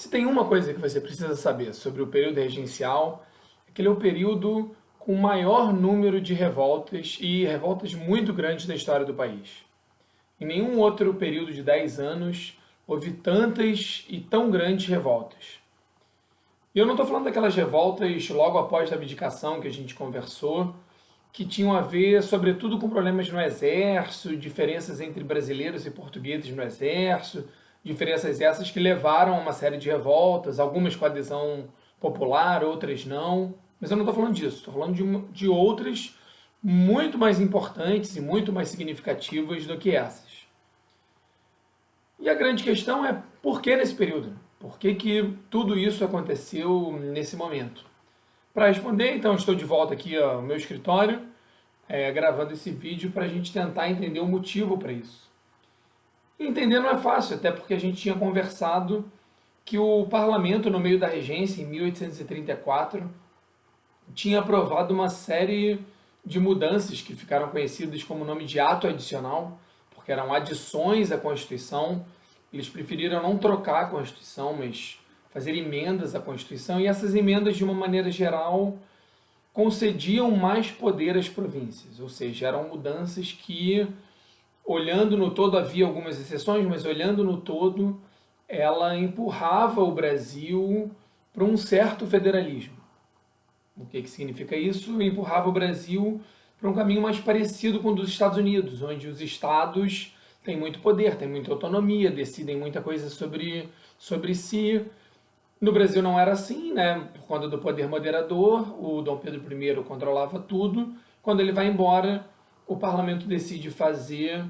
Se tem uma coisa que você precisa saber sobre o período regencial, é que ele é o período com o maior número de revoltas e revoltas muito grandes da história do país. Em nenhum outro período de 10 anos houve tantas e tão grandes revoltas. E eu não estou falando daquelas revoltas logo após a abdicação que a gente conversou, que tinham a ver, sobretudo, com problemas no exército, diferenças entre brasileiros e portugueses no exército, diferenças essas que levaram a uma série de revoltas, algumas com adesão popular, outras não. Mas eu não estou falando disso, estou falando de outras muito mais importantes e muito mais significativas do que essas. E a grande questão é por que nesse período? Por que tudo isso aconteceu nesse momento? Para responder, então, estou de volta aqui ao meu escritório, gravando esse vídeo para a gente tentar entender o motivo para isso. E entender não é fácil, até porque a gente tinha conversado que o parlamento, no meio da regência, em 1834, tinha aprovado uma série de mudanças que ficaram conhecidas como nome de ato adicional, porque eram adições à Constituição. Eles preferiram não trocar a Constituição, mas fazer emendas à Constituição, e essas emendas, de uma maneira geral, concediam mais poder às províncias, ou seja, eram mudanças que, olhando no todo, havia algumas exceções, mas olhando no todo, ela empurrava o Brasil para um certo federalismo. O que significa isso? Empurrava o Brasil para um caminho mais parecido com o dos Estados Unidos, onde os estados têm muito poder, têm muita autonomia, decidem muita coisa sobre si. No Brasil não era assim, né? Por conta do poder moderador, o Dom Pedro I controlava tudo. Quando ele vai embora, o parlamento decide fazer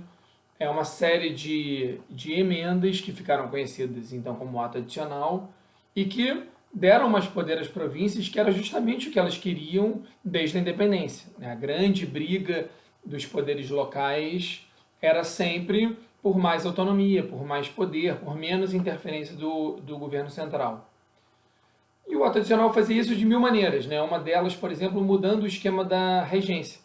uma série de emendas que ficaram conhecidas então como ato adicional e que deram mais poder às províncias, que era justamente o que elas queriam desde a independência. A grande briga dos poderes locais era sempre por mais autonomia, por mais poder, por menos interferência do governo central. E o ato adicional fazia isso de mil maneiras, né? Uma delas, por exemplo, mudando o esquema da regência.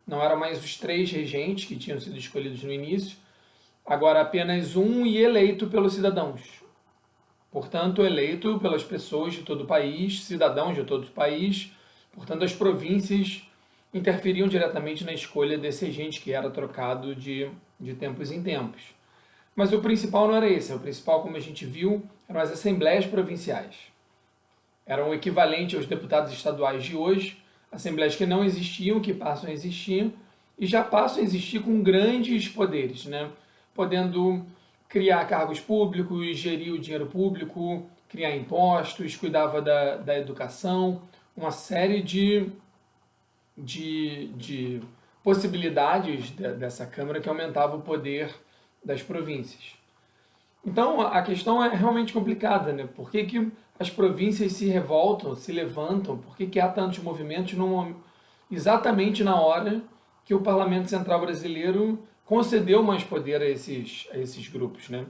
Não eram mais os 3 regentes que tinham sido escolhidos no início, agora apenas um e eleito pelos cidadãos. Portanto, eleito pelas pessoas de todo o país, cidadãos de todo o país. Portanto, as províncias interferiam diretamente na escolha desse regente que era trocado de tempos em tempos. Mas o principal não era esse. O principal, como a gente viu, eram as assembleias provinciais. Eram o equivalente aos deputados estaduais de hoje, assembleias que não existiam, que passam a existir, e já passam a existir com grandes poderes, né? Podendo criar cargos públicos, gerir o dinheiro público, criar impostos, cuidava da educação, uma série de possibilidades dessa Câmara que aumentava o poder das províncias. Então, a questão é realmente complicada, né? Por que as províncias se revoltam, se levantam? Por que há tantos movimentos exatamente na hora que o Parlamento Central Brasileiro concedeu mais poder a esses grupos, né?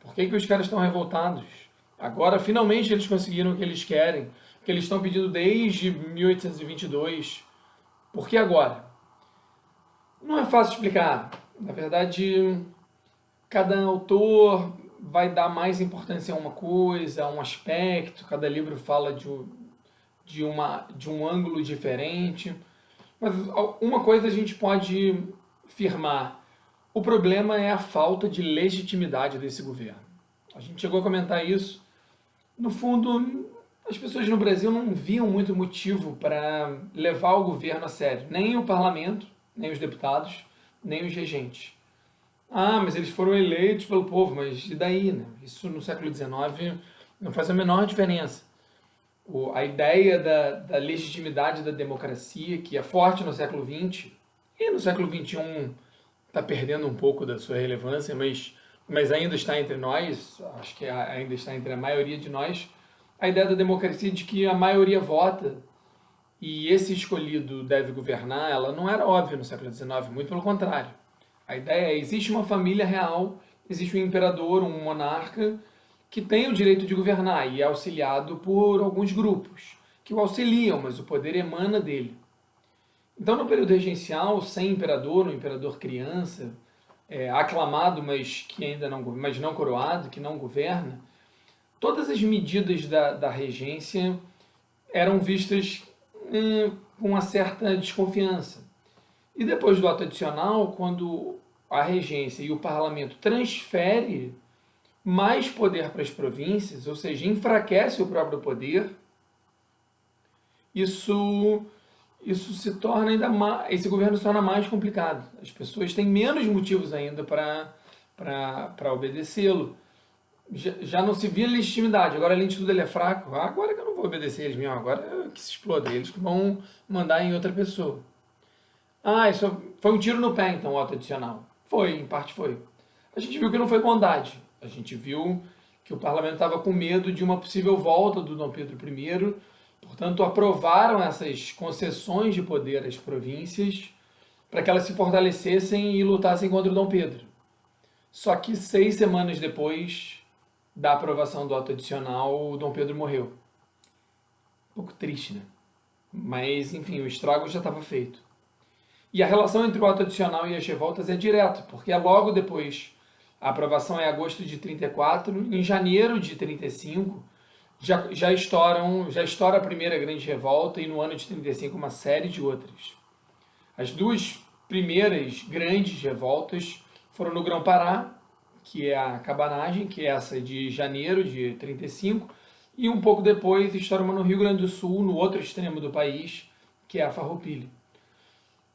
Por que os caras estão revoltados? Agora, finalmente, eles conseguiram o que eles querem, o que eles estão pedindo desde 1822. Por que agora? Não é fácil explicar. Na verdade, cada autor vai dar mais importância a uma coisa, a um aspecto, cada livro fala de um ângulo diferente. Mas uma coisa a gente pode afirmar: o problema é a falta de legitimidade desse governo. A gente chegou a comentar isso. No fundo, as pessoas no Brasil não viam muito motivo para levar o governo a sério. Nem o parlamento, nem os deputados, nem os regentes. Ah, mas eles foram eleitos pelo povo, mas e daí, né? Isso no século XIX não faz a menor diferença. A ideia da legitimidade da democracia, que é forte no século XX, e no século XXI está perdendo um pouco da sua relevância, mas ainda está entre nós, acho que ainda está entre a maioria de nós, a ideia da democracia de que a maioria vota e esse escolhido deve governar, ela não era óbvia no século XIX, muito pelo contrário. A ideia é: existe uma família real, existe um imperador, um monarca, que tem o direito de governar e é auxiliado por alguns grupos que o auxiliam, mas o poder emana dele. Então, no período regencial, sem imperador, um imperador criança, aclamado, mas que ainda não, mas não coroado, que não governa, todas as medidas da regência eram vistas com uma certa desconfiança. E depois do ato adicional, quando a regência e o parlamento transfere mais poder para as províncias, ou seja, enfraquece o próprio poder, isso se torna ainda mais, esse governo se torna mais complicado. As pessoas têm menos motivos ainda para obedecê-lo. Já não se via legitimidade, agora além de tudo ele é fraco, agora que eu não vou obedecer eles mesmo, agora que se exploda, eles que vão mandar em outra pessoa. Isso foi um tiro no pé então, o ato adicional. Foi, em parte foi. A gente viu que não foi bondade, a gente viu que o parlamento estava com medo de uma possível volta do Dom Pedro I, portanto aprovaram essas concessões de poder às províncias para que elas se fortalecessem e lutassem contra o Dom Pedro. Só que 6 semanas depois da aprovação do ato adicional, o Dom Pedro morreu. Um pouco triste, né? Mas, enfim, o estrago já estava feito. E a relação entre o ato adicional e as revoltas é direta, porque é logo depois. A aprovação é em agosto de 34, em janeiro de 35, já estoura a primeira grande revolta e no ano de 35 uma série de outras. As duas primeiras grandes revoltas foram no Grão-Pará, que é a cabanagem, que é essa de janeiro de 35, e um pouco depois estoura uma no Rio Grande do Sul, no outro extremo do país, que é a Farroupilha.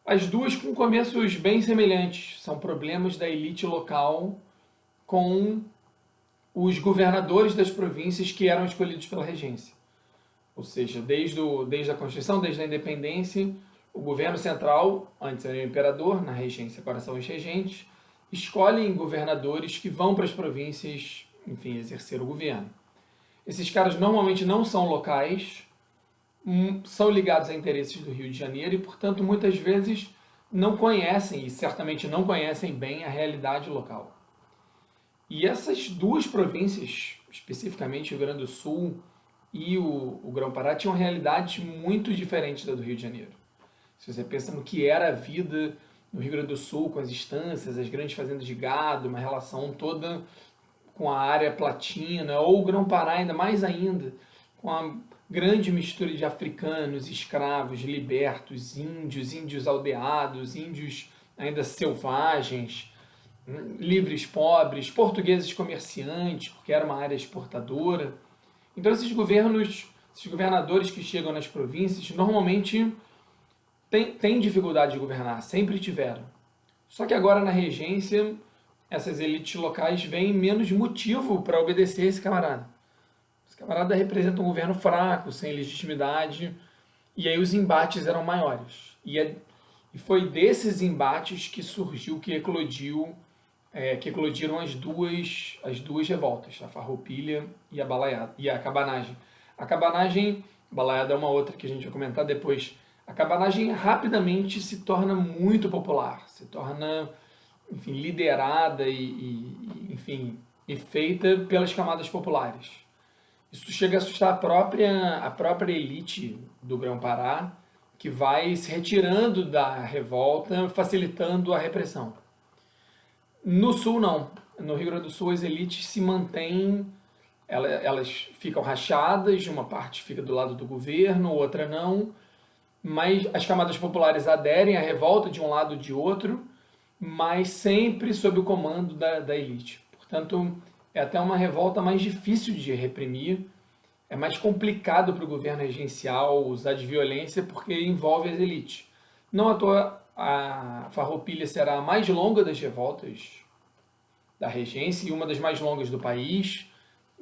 As duas com começos bem semelhantes, são problemas da elite local com os governadores das províncias que eram escolhidos pela regência. Ou seja, desde a Constituição, desde a independência, o governo central, antes era o imperador, na regência agora são os regentes, escolhem governadores que vão para as províncias, enfim, exercer o governo. Esses caras normalmente não são locais, são ligados a interesses do Rio de Janeiro e, portanto, muitas vezes não conhecem, e certamente não conhecem bem, a realidade local. E essas duas províncias, especificamente o Rio Grande do Sul e o Grão-Pará, tinham realidades muito diferentes da do Rio de Janeiro. Se você pensa no que era a vida no Rio Grande do Sul, com as estâncias, as grandes fazendas de gado, uma relação toda com a área platina, ou o Grão-Pará ainda mais ainda, com a grande mistura de africanos, escravos, libertos, índios aldeados, índios ainda selvagens, livres pobres, portugueses comerciantes, porque era uma área exportadora. Então esses governadores que chegam nas províncias, normalmente têm dificuldade de governar, sempre tiveram. Só que agora na regência, essas elites locais veem menos motivo para obedecer esse camarada. Esse camarada representa um governo fraco, sem legitimidade, e aí os embates eram maiores. E foi desses embates que surgiu, que eclodiram as duas revoltas, a Farroupilha e a cabanagem. A balaiada é uma outra que a gente vai comentar depois. A cabanagem rapidamente se torna muito popular, se torna, enfim, liderada e feita pelas camadas populares. Isso chega a assustar a própria elite do Grão-Pará, que vai se retirando da revolta, facilitando a repressão. No Sul, não. No Rio Grande do Sul, as elites se mantêm, elas ficam rachadas, uma parte fica do lado do governo, outra não, mas as camadas populares aderem à revolta de um lado ou de outro, mas sempre sob o comando da elite. Portanto, é até uma revolta mais difícil de reprimir, é mais complicado para o governo regencial usar de violência porque envolve as elites. Não à toa, a Farroupilha será a mais longa das revoltas da regência e uma das mais longas do país.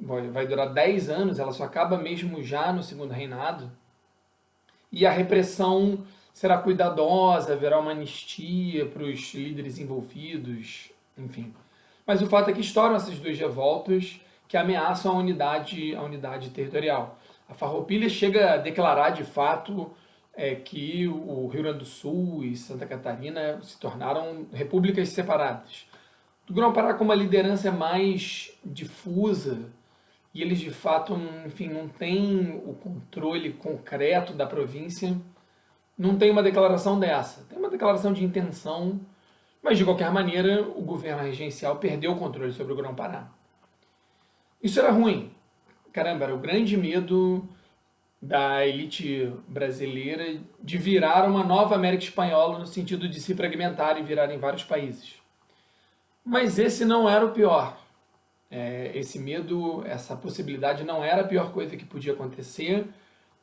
Vai durar 10 anos, ela só acaba mesmo já no segundo reinado. E a repressão será cuidadosa, haverá uma anistia para os líderes envolvidos, enfim. Mas o fato é que estouram essas duas revoltas que ameaçam a unidade territorial. A Farroupilha chega a declarar de fato que o Rio Grande do Sul e Santa Catarina se tornaram repúblicas separadas. Do Grão-Pará com uma liderança mais difusa, e eles de fato, enfim, não têm o controle concreto da província, não tem uma declaração dessa. Tem uma declaração de intenção, mas de qualquer maneira o governo regencial perdeu o controle sobre o Grão-Pará. Isso era ruim. caramba, era o grande medo da elite brasileira de virar uma nova América Espanhola no sentido de se fragmentar e virar em vários países. Mas esse não era o pior. Esse medo, essa possibilidade não era a pior coisa que podia acontecer.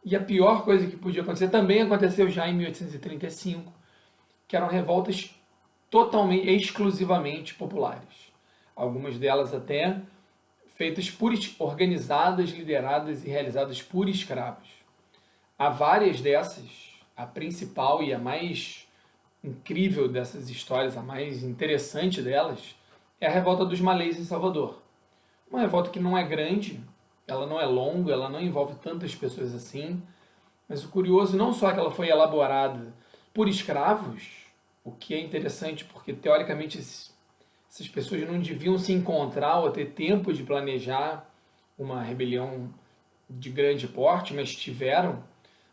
E a pior coisa que podia acontecer também aconteceu já em 1835, que eram revoltas totalmente, exclusivamente populares. Algumas delas até feitas organizadas, lideradas e realizadas por escravos. Há várias dessas, a principal e a mais incrível dessas histórias, a mais interessante delas, é a revolta dos malês em Salvador. Uma revolta que não é grande, ela não é longa, ela não envolve tantas pessoas assim, mas o curioso não só é que ela foi elaborada por escravos, o que é interessante porque teoricamente essas pessoas não deviam se encontrar ou ter tempo de planejar uma rebelião de grande porte, mas tiveram,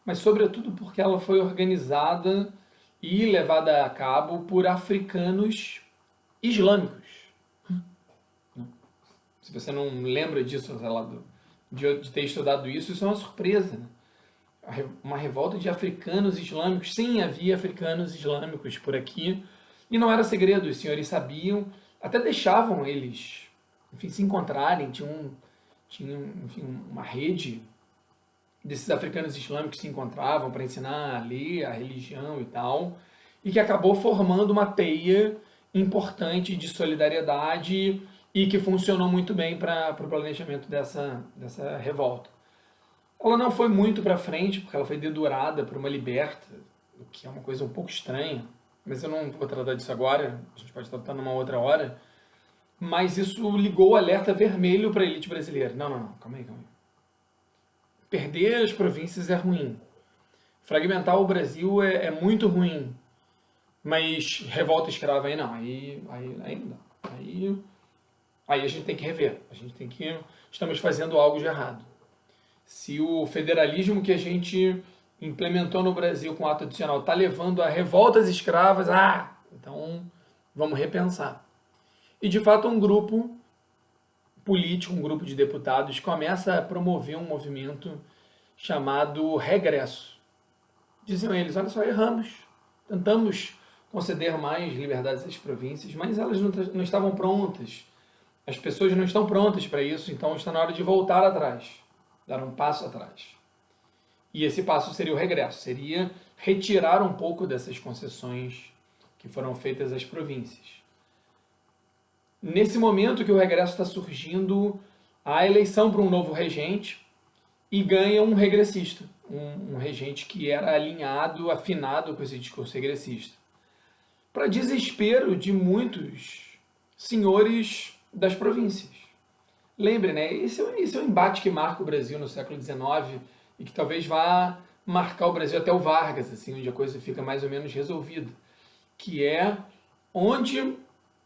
mas sobretudo porque ela foi organizada e levada a cabo por africanos islâmicos. Se você não lembra disso, de ter estudado isso é uma surpresa, né? Uma revolta de africanos islâmicos. Sim, havia africanos islâmicos por aqui, e não era segredo, os senhores sabiam, até deixavam eles, enfim, se encontrarem, tinham enfim, uma rede desses africanos islâmicos que se encontravam para ensinar a ler, a religião e tal, e que acabou formando uma teia importante de solidariedade e que funcionou muito bem para o planejamento dessa revolta. Ela não foi muito para frente, porque ela foi dedurada por uma liberta, o que é uma coisa um pouco estranha, mas eu não vou tratar disso agora, a gente pode tratar numa outra hora. Mas isso ligou o alerta vermelho para a elite brasileira. Não, calma aí. Perder as províncias é ruim. Fragmentar o Brasil é muito ruim. Mas revolta escrava aí não, aí não dá. Aí a gente tem que rever. Estamos fazendo algo de errado. Se o federalismo que a gente implementou no Brasil com o ato adicional está levando a revoltas escravas, então vamos repensar. E de fato um grupo político, um grupo de deputados começa a promover um movimento chamado regresso. Diziam eles, olha só, erramos, tentamos conceder mais liberdades às províncias, mas elas não estavam prontas. As pessoas não estão prontas para isso, então está na hora de voltar atrás, dar um passo atrás. E esse passo seria o regresso, seria retirar um pouco dessas concessões que foram feitas às províncias. Nesse momento que o regresso está surgindo, há a eleição para um novo regente e ganha um regressista, um regente que era alinhado, afinado com esse discurso regressista. Para desespero de muitos senhores das províncias. Lembre, né? Esse é um embate que marca o Brasil no século XIX e que talvez vá marcar o Brasil até o Vargas, assim, onde a coisa fica mais ou menos resolvida, que é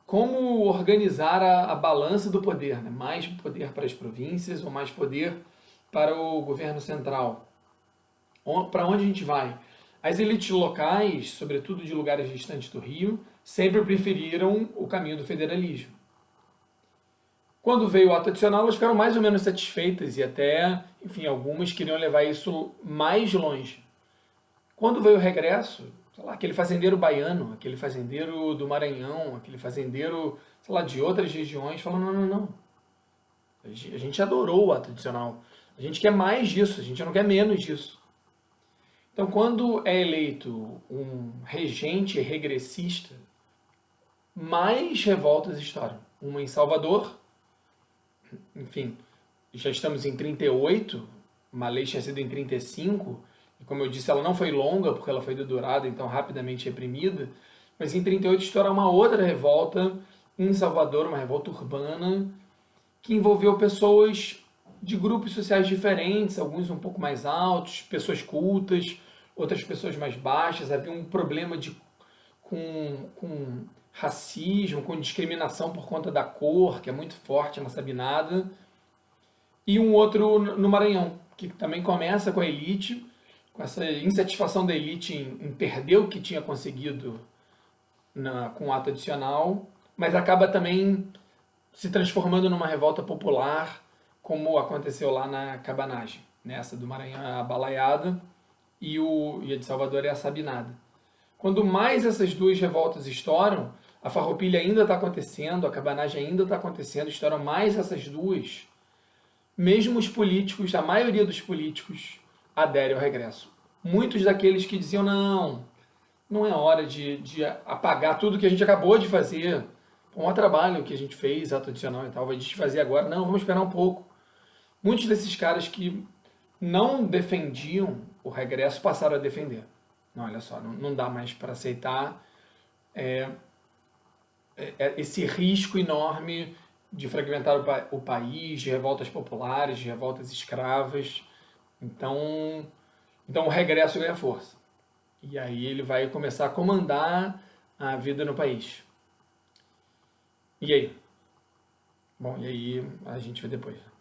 como organizar a balança do poder, né? Mais poder para as províncias ou mais poder para o governo central. Para onde a gente vai? As elites locais, sobretudo de lugares distantes do Rio, sempre preferiram o caminho do federalismo. Quando veio o ato adicional, elas ficaram mais ou menos satisfeitas e até, enfim, algumas queriam levar isso mais longe. Quando veio o regresso, sei lá, aquele fazendeiro baiano, aquele fazendeiro do Maranhão, aquele fazendeiro, sei lá, de outras regiões, falou, não. A gente adorou o ato adicional. A gente quer mais disso, a gente não quer menos disso. Então, quando é eleito um regente regressista, mais revoltas estouram. Uma em Salvador, enfim, já estamos em 38, uma lei tinha sido em 35, e como eu disse, ela não foi longa, porque ela foi dedurada, então rapidamente reprimida, mas em 38 estoura uma outra revolta em Salvador, uma revolta urbana, que envolveu pessoas de grupos sociais diferentes, alguns um pouco mais altos, pessoas cultas, outras pessoas mais baixas. Havia um problema com racismo, com discriminação por conta da cor, que é muito forte na Sabinada, e um outro no Maranhão, que também começa com a elite, com essa insatisfação da elite em perder o que tinha conseguido com o ato adicional, mas acaba também se transformando numa revolta popular como aconteceu lá na Cabanagem, nessa do Maranhão é a Balaiada e a de Salvador é a Sabinada. Quando mais essas duas revoltas estouram, a Farroupilha ainda está acontecendo, a Cabanagem ainda está acontecendo, estouram mais essas duas, mesmo os políticos, a maioria dos políticos adere ao regresso. Muitos daqueles que diziam, não é hora de apagar tudo que a gente acabou de fazer, um trabalho que a gente fez, ato adicional e tal, vai desfazer agora, não, vamos esperar um pouco. Muitos desses caras que não defendiam o regresso passaram a defender. Não, olha só, não dá mais para aceitar esse risco enorme de fragmentar o país, de revoltas populares, de revoltas escravas. Então o regresso ganha força. E aí ele vai começar a comandar a vida no país. E aí? Bom, e aí a gente vê depois.